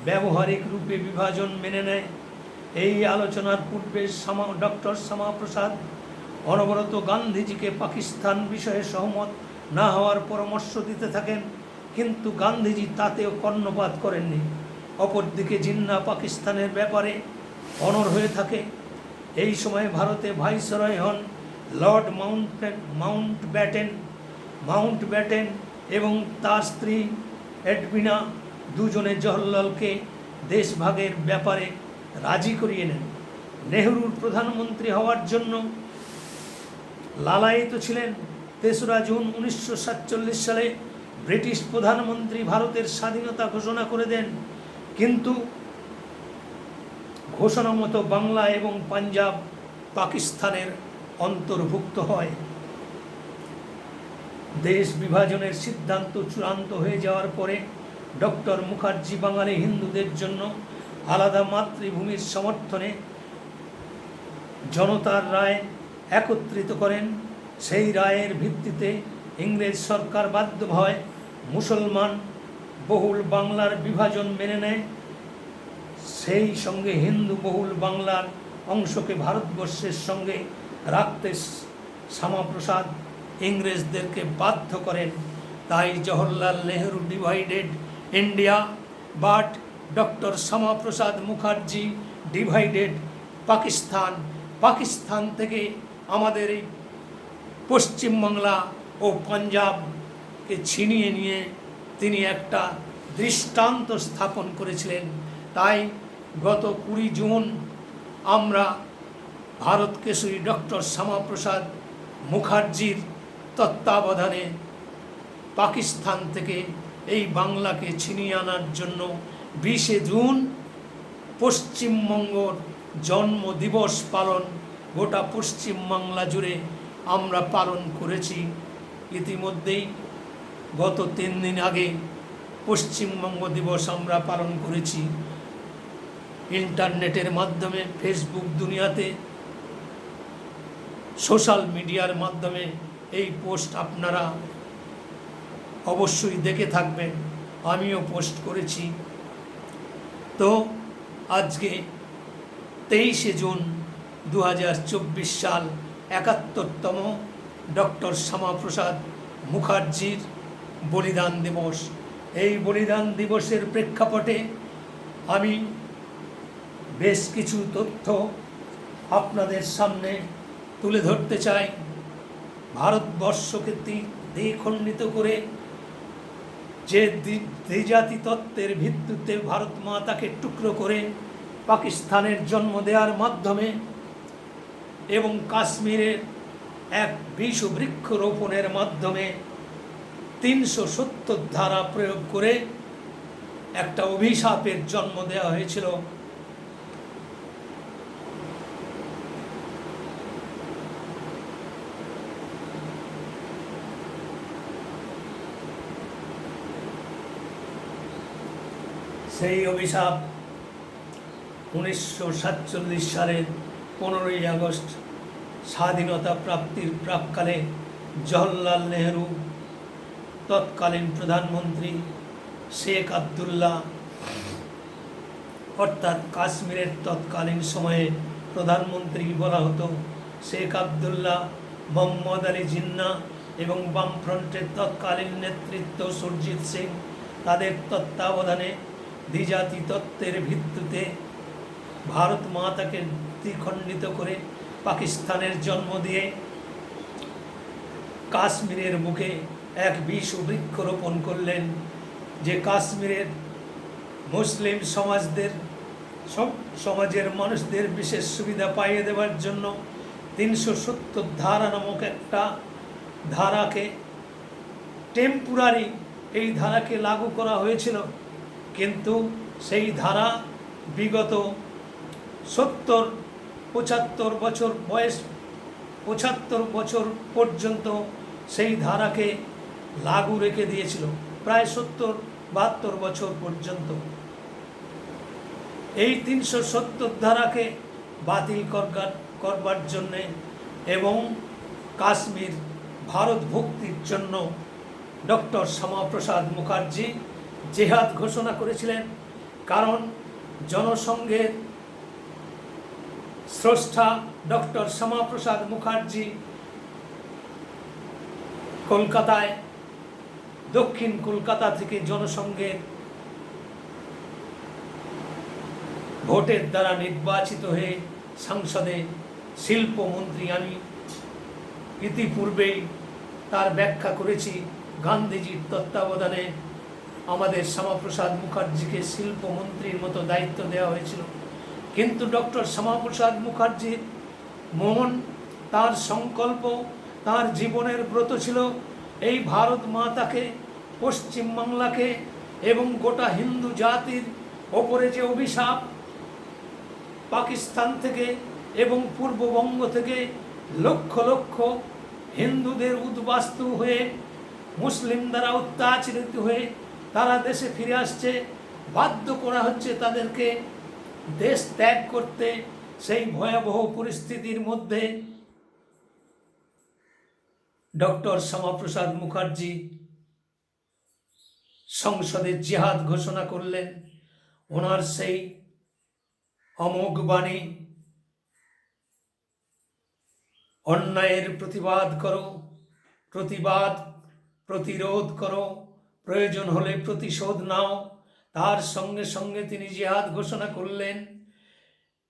ব্যবহারিক রূপে বিভাজন মেনে নেয়। এই আলোচনার পূর্বে ডক্টর শ্যামাপ্রসাদ অনবরত গান্ধীজিকে পাকিস্তান বিষয়ে সহমত না হওয়ার পরামর্শ দিতে থাকেন, কিন্তু গান্ধীজি তাতেও কর্ণপাত করেননি। অপরদিকে জিন্না পাকিস্তানের ব্যাপারে অনড় হয়ে থাকে। এই সময় ভারতে ভাইসরয় হন লর্ড মাউন্টব্যাটেন এবং তার স্ত্রী এডভিনা। দুজনে জওহরলালকে দেশভাগের ব্যাপারে রাজি করিয়ে নেন। নেহরুর প্রধানমন্ত্রী হওয়ার জন্য লালায়িত ছিলেন। 3রা জুন 1947 সালে ব্রিটিশ প্রধানমন্ত্রী ভারতের স্বাধীনতা ঘোষণা করে দেন, কিন্তু ঘোষণা মতো বাংলা এবং পাঞ্জাব পাকিস্তানের অন্তর্ভুক্ত হয়। দেশ বিভাজনের সিদ্ধান্ত চূড়ান্ত হয়ে যাওয়ার পরে ডক্টর মুখার্জি বাঙালি হিন্দুদের জন্য আলাদা মাতৃভূমির সমর্থনে জনতার রায় একত্রিত করেন। সেই রায়ের ভিত্তিতে ইংরেজ সরকার বাধ্য হয় মুসলমান বহুল বাংলার বিভাজন মেনে নেয়। সেই সঙ্গে হিন্দু বহুল বাংলার অংশকে ভারতবর্ষের সঙ্গে রাখতে শ্যামাপ্রসাদ ইংরেজদেরকে বাধ্য করেন। তাই Jawaharlal Nehru divided India, but doctor Shyamaprasad Mukherjee divided Pakistan. Pakistan থেকে আমাদের এই পশ্চিমবাংলা ও পাঞ্জাবকে ছিনিয়ে নিয়ে তিনি একটা দৃষ্টান্ত স্থাপন করেছিলেন। তাই গত 20 জুন আমরা ভারত কেশরী ডক্টর শ্যামাপ্রসাদ মুখার্জির তত্ত্বাবধানে পাকিস্তান থেকে এই বাংলাকে ছিনিয়ে আনার জন্য 20শে জুন পশ্চিমবঙ্গর জন্মদিবস পালন গোটা পশ্চিমবাংলা জুড়ে আমরা পালন করেছি। ইতিমধ্যেই গত 3 দিন আগে পশ্চিমবঙ্গ দিবস আমরা পালন করেছি। ইন্টারনেটের মাধ্যমে, ফেসবুক দুনিয়াতে, সোশ্যাল মিডিয়ার মাধ্যমে এই পোস্ট আপনারা অবশ্যই দেখে থাকবেন, আমিও পোস্ট করেছি। তো আজকে 23শে জুন 2024 সাল 71তম ডক্টর শ্যামাপ্রসাদ মুখার্জির বলিদান দিবস। এই বলিদান দিবসের প্রেক্ষাপটে আমি বেশ কিছু তথ্য আপনাদের সামনে তুলে ধরতে চাই। ভারতবর্ষকে দ্বিখণ্ডিত করে যে দ্বিজাতি তত্ত্বের ভিত্তিতে ভারত মাতাকে টুকরো করে পাকিস্তানের জন্ম দেওয়ার মাধ্যমে এবং কাশ্মীরের এক বিষ বৃক্ষ রোপণের মাধ্যমে 370 ধারা প্রয়োগ করে একটা অভিশাপের জন্ম দেওয়া হয়েছিল। সেই অভিশাপ 1947 সালের 15ই আগস্ট স্বাধীনতা প্রাপ্তির প্রাক্কালে জওহরলাল নেহরু, তৎকালীন প্রধানমন্ত্রী শেখ আবদুল্লাহ, অর্থাৎ কাশ্মীরের তৎকালীন সময়ে প্রধানমন্ত্রী বলা হতো শেখ আবদুল্লাহ, মোহাম্মদ আলী জিন্নাহ এবং বামফ্রন্টের তৎকালীন নেতৃত্ব সুরজিৎ সিং, তাদের তত্ত্বাবধানে দ্বিজাতি তত্ত্বের ভিত্তিতে ভারত মাতাকে দ্বিখণ্ডিত করে পাকিস্তানের জন্ম দিয়ে কাশ্মীরের বুকে এক বিষ বৃক্ষ রোপণ করলেন, যে কাশ্মীরের মুসলিম সমাজের মানুষদের বিশেষ সুবিধা পাইয়ে দেওয়ার জন্য 370 ধারা নামক একটা ধারাকে টেম্পোরারি এই ধারাকে লাগু করা হয়েছিল। কিন্তু সেই ধারা বিগত 75 বছর বয়স 75 বছর পর্যন্ত সেই ধারাকে লাগু রেখে দিয়েছিল, প্রায় 70-72 বছর পর্যন্ত। এই 370 ধারাকে বাতিল করবার জন্যে এবং কাশ্মীর ভারত ভুক্তির জন্য ডক্টর শ্যামাপ্রসাদ মুখার্জি জেহাদ ঘোষণা করেছিলেন। কারণ জনসংঘের স্রষ্টা ডক্টর শ্যামাপ্রসাদ মুখার্জি কলকাতায়, দক্ষিণ কলকাতা থেকে জনসংঘের ভোটের দ্বারা নির্বাচিত হয়ে সংসদে শিল্পমন্ত্রী। আমি ইতিপূর্বেই তার ব্যাখ্যা করেছি, গান্ধীজির তত্ত্বাবধানে আমাদের শ্যামাপ্রসাদ মুখার্জিকে শিল্পমন্ত্রীর মতো দায়িত্ব দেওয়া হয়েছিল। কিন্তু ডক্টর শ্যামাপ্রসাদ মুখার্জির মন, তার সংকল্প, তার জীবনের ব্রত ছিল এই ভারত মাতাকে, পশ্চিমবাংলাকে এবং গোটা হিন্দু জাতির ওপরে যে অভিশাপ পাকিস্তান থেকে এবং পূর্ববঙ্গ থেকে লক্ষ লক্ষ হিন্দুদের উদ্বাস্তু হয়ে, মুসলিম দ্বারা অত্যাচারিত হয়ে তারা দেশে ফিরে আসছে, বাধ্য করা হচ্ছে তাদেরকে দেশ ত্যাগ করতে। সেই ভয়াবহ পরিস্থিতির মধ্যে ডক্টর শ্যামাপ্রসাদ মুখার্জি সংসদে জিহাদ ঘোষণা করলেন। ওনার সেই অমোঘ বাণী, অন্যায়ের প্রতিবাদ করো, প্রতিরোধ করো, প্রয়োজন হলে প্রতিশোধ নাও, তার সঙ্গে সঙ্গে তিনি জিহাদ ঘোষণা করলেন।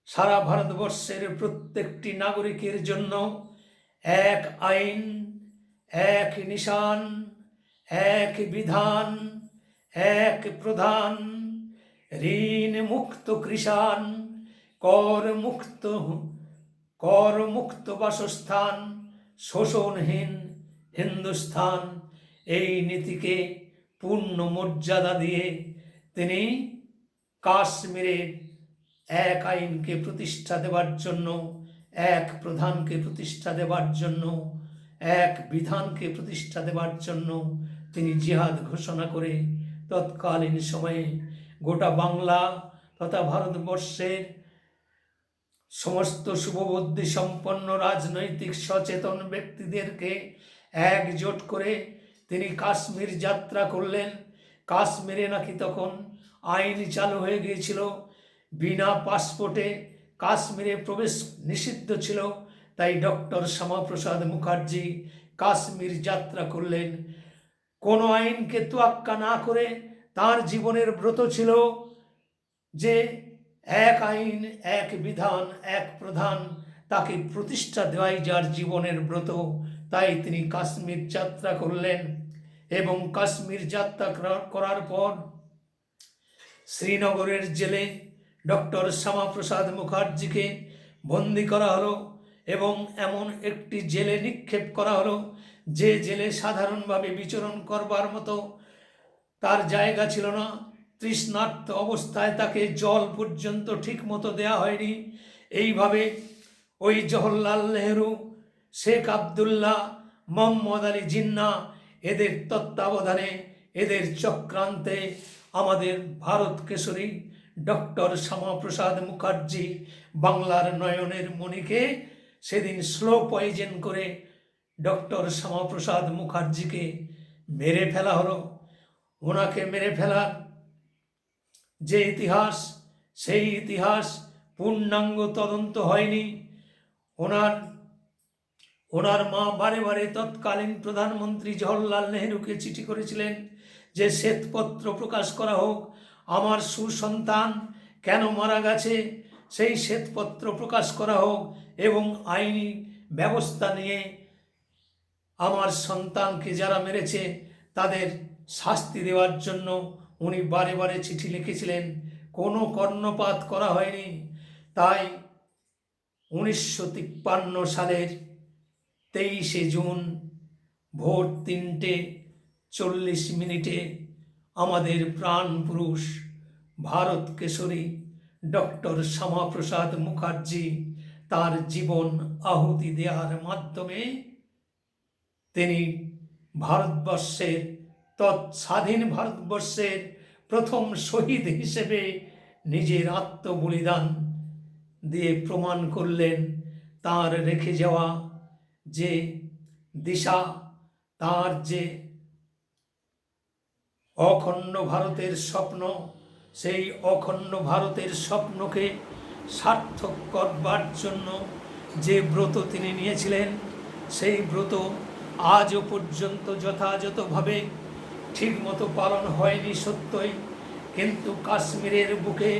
সারা ভারতবর্ষের প্রত্যেকটি নাগরিকের জন্য এক আইন, এক নিশান, এক বিধান, এক প্রধান, ঋণ মুক্ত কৃষাণ, করমুক্ত করমুক্ত বাসস্থান, শোষণহীন হিন্দুস্থান, এই নীতিকে পূর্ণ মর্যাদা দিয়ে তিনি কাশ্মীরের এক আইনকে প্রতিষ্ঠা দেওয়ার জন্য, এক প্রধানকে প্রতিষ্ঠা দেওয়ার জন্য, এক বিধানকে প্রতিষ্ঠা দেওয়ার জন্য তিনি জিহাদ ঘোষণা করে তৎকালীন সময়ে গোটা বাংলা তথা ভারতবর্ষের সমস্ত শুভবুদ্ধি সম্পন্ন রাজনৈতিক সচেতন ব্যক্তিদেরকে একজোট করে তিনি কাশ্মীর যাত্রা করলেন। কাশ্মীরে নাকি তখন আইন চালু হয়ে গিয়েছিল, বিনা পাসপোর্টে কাশ্মীরে প্রবেশ নিষিদ্ধ ছিল। তাই ডক্টর শ্যামাপ্রসাদ মুখার্জি কাশ্মীর যাত্রা করলেন কোনো আইনকে তোয়াক্কা না করে। তার জীবনের ব্রত ছিল যে এক আইন, এক বিধান, এক প্রধান, তাকে প্রতিষ্ঠা দেওয়াই যার জীবনের ব্রত। তাই তিনি কাশ্মীর যাত্রা করলেন এবং কাশ্মীর যাত্রা করার পর শ্রীনগরের জেলে ডক্টর শ্যামাপ্রসাদ মুখার্জিকে বন্দি করা হলো এবং এমন একটি জেলে নিক্ষেপ করা হলো যে জেলে সাধারণভাবে বিচরণ করবার মতো তার জায়গা ছিল না। তৃষ্ণার্ত অবস্থায় তাকে জল পর্যন্ত ঠিক মতো দেওয়া হয়নি। এইভাবে ওই জওহরলাল নেহরু, শেখ আবদুল্লাহ, মোহাম্মদ আলী জিন্না এদের তত্ত্বাবধানে, এদের চক্রান্তে আমাদের ভারত কেশরী ডক্টর শ্যামাপ্রসাদ মুখার্জি বাংলার নয়নের মণিকে সেদিন স্লো পয়জন করে ডক্টর শ্যামাপ্রসাদ মুখার্জিকে মেরে ফেলা হলো। ওনাকে মেরে ফেলার যে ইতিহাস, সেই ইতিহাস পূর্ণাঙ্গ তদন্ত হয়নি। ওনার মা বারে বারে তৎকালীন প্রধানমন্ত্রী জওহরলাল নেহরুকে চিঠি করেছিলেন যে শ্বেতপত্র প্রকাশ করা হোক, আমার সুসন্তান কেন মারা গেছে সেই শ্বেতপত্র প্রকাশ করা হোক এবং আইনি ব্যবস্থা নিয়ে আমার সন্তানকে যারা মেরেছে তাদের শাস্তি দেওয়ার জন্য উনি বারে বারে চিঠি লিখেছিলেন, কোনো কর্ণপাত করা হয়নি। তাই 1953 সালের 23শে জুন ভোর 3:40 আমাদের প্রাণ পুরুষ ভারত কেশরী ডক্টর শ্যামাপ্রসাদ মুখার্জি তার জীবন আহুতি দেওয়ার মাধ্যমে তিনি ভারতবর্ষের স্বাধীন ভারতবর্ষের প্রথম শহীদ হিসেবে নিজের আত্মবলিদান দিয়ে প্রমাণ করলেন তার রেখে যাওয়া যে দিশা, তার যে অখণ্ড ভারতের স্বপ্ন, সেই অখণ্ড ভারতের স্বপ্নকে সার্থক করবার জন্য যে ব্রত তিনি নিয়েছিলেন, সেই ব্রত আজও পর্যন্ত যথাযথভাবে ঠিকমতো পালন হয়নি সত্যই। কিন্তু কাশ্মীরের বুকে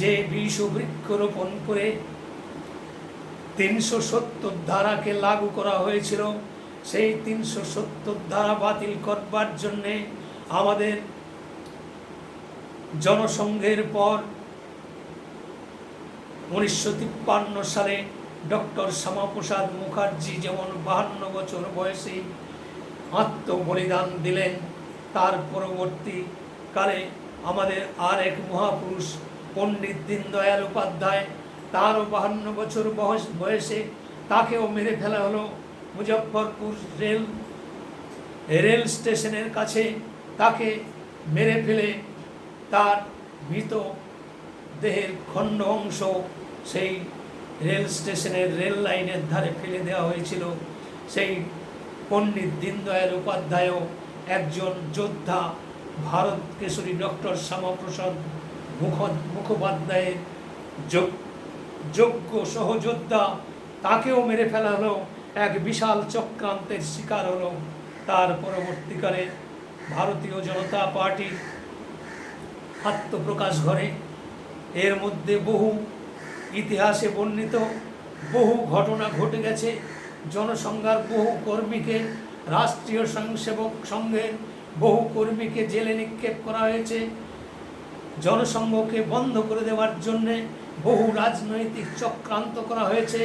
যে বিষ বৃক্ষরোপণ করে 370 ধারাকে লাগু করা হয়েছিল, সেই 370 ধারা বাতিল করবার জন্যে আমাদের জনসংঘের পর 1953 সালে ডক্টর শ্যামাপ্রসাদ মুখার্জি যেমন 52 বছর বয়সে আত্মবলিদান দিলেন, তার পরবর্তীকালে আমাদের আর এক মহাপুরুষ পণ্ডিত দীনদয়াল উপাধ্যায়, তারও 52 বছর বয়সে তাকেও মেরে ফেলা হলো। মুজফ্ফরপুর রেল স্টেশনের কাছে তাকে মেরে ফেলে তার মৃত দেহের খণ্ড অংশ সেই রেল স্টেশনের রেল লাইনের ধারে ফেলে দেওয়া হয়েছিল। সেই পণ্ডিত দীনদয়াল উপাধ্যায়ও একজন যোদ্ধা, ভারত কেশরী ডক্টর শ্যামাপ্রসাদ মুখোপাধ্যায়ের যোগ্য সহযোদ্ধা, তাকেও মেরে ফেলা হলো, এক বিশাল চক্রান্তের শিকার হলো। তার পরবর্তীকালে ভারতীয় জনতা পার্টির আত্মপ্রকাশ ঘটে। এর মধ্যে বহু ইতিহাসে বর্ণিত বহু ঘটনা ঘটে গেছে। জনসংঘার বহু কর্মীকে, রাষ্ট্রীয় স্বয়ংসেবক সংঘের বহু কর্মীকে জেলে নিক্ষেপ করা হয়েছে। জনসংঘকে বন্ধ করে দেওয়ার জন্যে বহু রাজনৈতিক চক্রান্ত করা হয়েছে,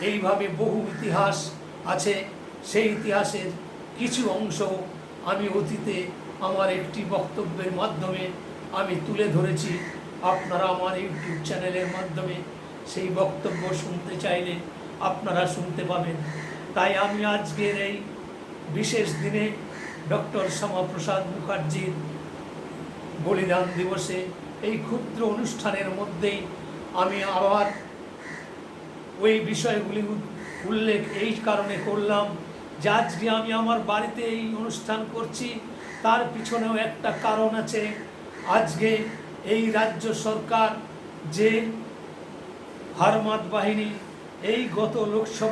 এইভাবে বহু ইতিহাস আছে। সেই ইতিহাসের কিছু অংশ আমি অতীতে আমার একটি বক্তব্যের মাধ্যমে আমি তুলে ধরেছি। আপনারা আমার ইউটিউব চ্যানেলের মাধ্যমে সেই বক্তব্য শুনতে চাইলে আপনারা শুনতে পাবেন। তাই আমি আজকের এই বিশেষ দিনে ডক্টর শ্যামাপ্রসাদ মুখার্জির বলিদান দিবসে এই ক্ষুদ্র অনুষ্ঠানের মধ্যেই আমি আবার ওই বিষয়গুলি উল্লেখ এই কারণে করলাম যে আজকে আমি আমার বাড়িতে এই অনুষ্ঠান করছি, তার পিছনেও একটা কারণ আছে। আজকে এই রাজ্য সরকার যে হারমাত বাহিনী এই গত লোকসভা